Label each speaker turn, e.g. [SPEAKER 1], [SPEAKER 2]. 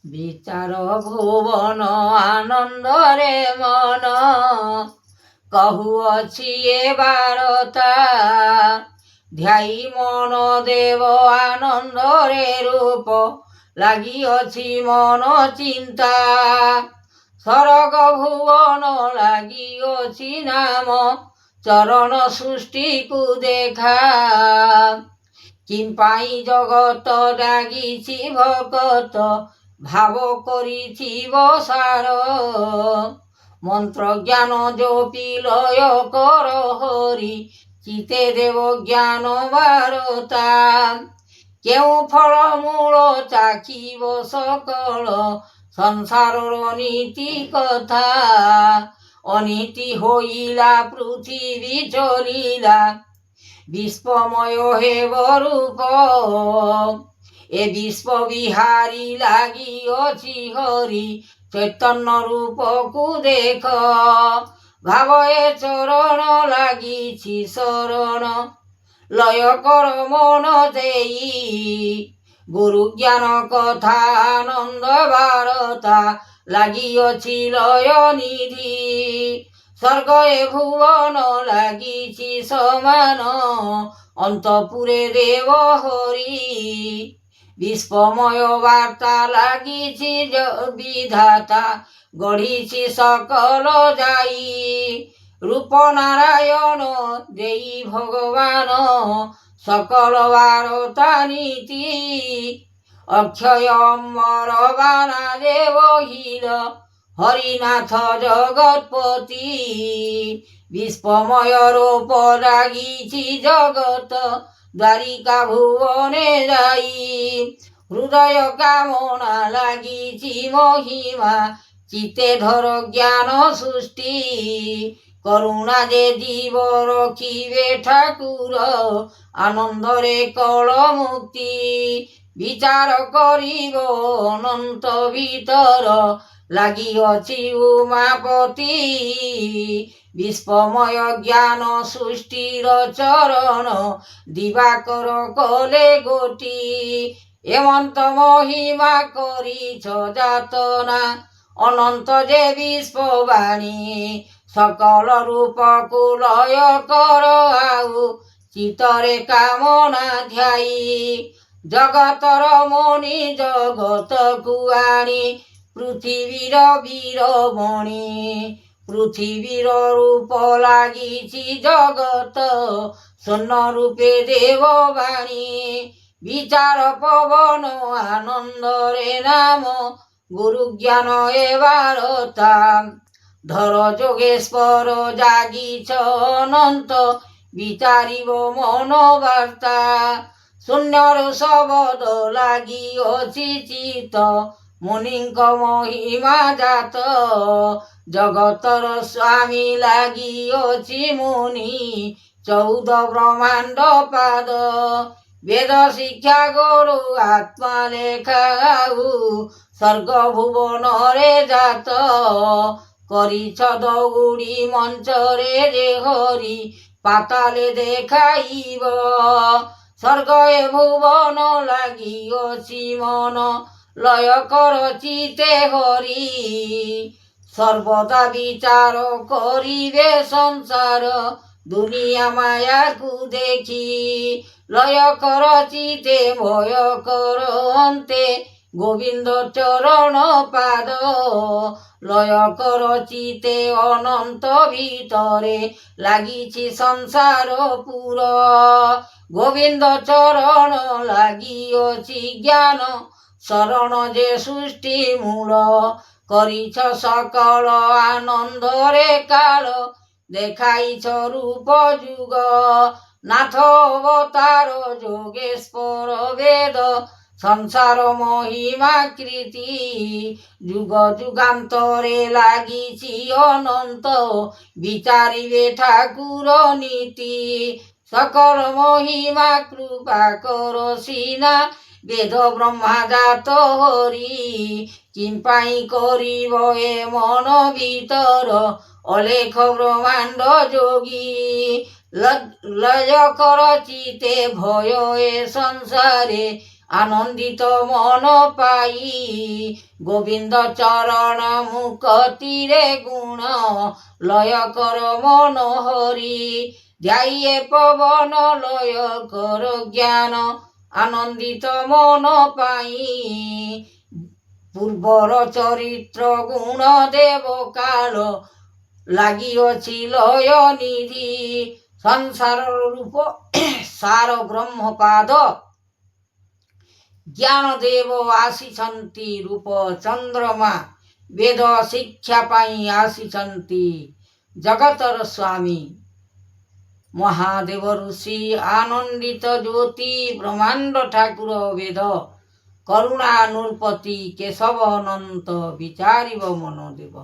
[SPEAKER 1] বিচার ভুবন আনন্দরে মন কহুଅছি এ বারতা ধ্যাই মন দেব আনন্দরে রূপ লাগিଅছি মন চিন্তা স্বর্গ ভুবন লাগিଅছি নাম চরণ সৃষ্টিକୁ দেখা কিম্পাই জগত ডাগিছি ভকত ভাব করিছি বসার মন্ত্র জ্ঞান জপি লয় কর হরি চিতে দেব জ্ঞান বারতা কেউ ফল মূল চাখিব সকল সংসারর নীতি কথা অনীতি হইলা পৃথিবী চলিলা বিশ্বময় হেব রূপ এ বিশ্ব বিহারী লাগিଅছি হরি চৈতন্য রূপକୁ দেখ ভাবয়ে চরণ লাগিছি শরণ লয় কর মন দেই গুরু জ্ঞান কথা আনন্দ বারতা লাগিଅছি লয় নিধি স্বর্গে ভুবন লাগিছি সমান অন্তপুরে দেব হরি বিশ্বময় বার্তা লাগিছি বিধাতা গঢ়িছি সকল যাই রূপ নারায়ণ দেই ভগবান সকল বারতা নীতি অক্ষয় অমর বানা দেব হীর হরিনাথ জগৎপতি বিশ্বময় রূপ লাগিছি জগত দ্বারিকা ভুবনে যাই হৃদয় কামনা লাগিছি মহিমা চিতে ধর জ্ঞান সৃষ্টি করুণা যে জীব রখিবে ঠাকুর আনন্দরে কল মুক্তি বিচার করিব অনন্ত ভিতর লাগিଅছি উমাপতি বিশ্বময় জ্ঞান সৃষ্টির চরণ দিবাকর কলে গোটি এমন্ত মহিমা করিছ যাতনা অনন্ত যে বিশ্ববাণী সকল রূপକୁ লয় কর আউ চিতরে কামনা ধ্যাই জগতর মণি জগতକୁ আনি পৃথিবীর বীরমণি পৃথিবীর রূপ লাগিছি জগত স্বর্ণ রূপে দেববাণী বিচার পবন আনন্দরে নাম গুরু জ্ঞান এ বারতা ধর যোগেশ্বর জাগিছ অনন্ত বিচারিব মন বার্তা শূন্যর শবদ লাগিଅছি চিত মুনিଙ୍କ মহিমা জাত জগতর স্বামী লাগিଅছি মুনি 14 ব্রহ্মাণ্ড পাদ বেদ শিক্ষা গুরু আত্মা লেখাউ স্বর্গ ভুবনরে জাত করিছ দৌড়ি মঞ্চরে যে হরি পাতালে দেখাইব স্বর্গে ভুবন লাগিଅছি মন লয় কর চিতে হরি সর্বদা বিচার করিবে সংসার দুনিয়া মায়াকু দেখি লয় কর চিতে ভয় কর অন্তে গোবিন্দ চরণ পাদ লয় কর চিতে অনন্ত ভিতরে লাগিছি সংসার পুর গোবিন্দ চরণ লাগিଅছি জ্ঞান শরণ যে সৃষ্টি মূল করিছ সকল আনন্দরে কাল দেখাইছ রূপ যুগ নাথ অবতার যোগেশ্বর বেদ সংসার মহিমা কৃতি যুগ যুগান্তরে লাগিছি অনন্ত বিচারিবে ঠাকুর নীতি সকল মহিমা কৃপা কর সিনা বেদ ব্রহ্মা জাত হরি কিম্পাই করিব এ মন ভিতর অলেখ ব্রহ্মাণ্ড যোগী লয় কর চিতে ভয় এ সংসারে আনন্দিত মন পাই গোবিন্দ চরণ মুখ তীরে গুণ লয় কর মন হরি ধ্যায়ে পবন লয় কর জ্ঞান আনন্দিত মন পাই পূর্বর চরিত্র গুণ দেব কাল লাগিଅছি লয় নিধি সংসার রূপ সার ব্রহ্মপাଦ জ্ঞାନଦେବ ଆସିଛନ୍ତି ରୂପ ଚନ୍ଦ୍ରମା ବେଦ ଶିକ୍ଷା ପାଇଁ ଆସିଛନ୍ତି ଜଗତର ସ୍ୱାମୀ ମହାଦେବ ଋଷି ଆନନ୍ଦିତ ଜ୍ୟୋତି ବ୍ରହ୍ମାଣ୍ଡ ଠାକୁର ବେଦ କରୁଣା ନୃପତି କେଶବ ଅନନ୍ତ ବିଚାରିବ ମନଦେବ।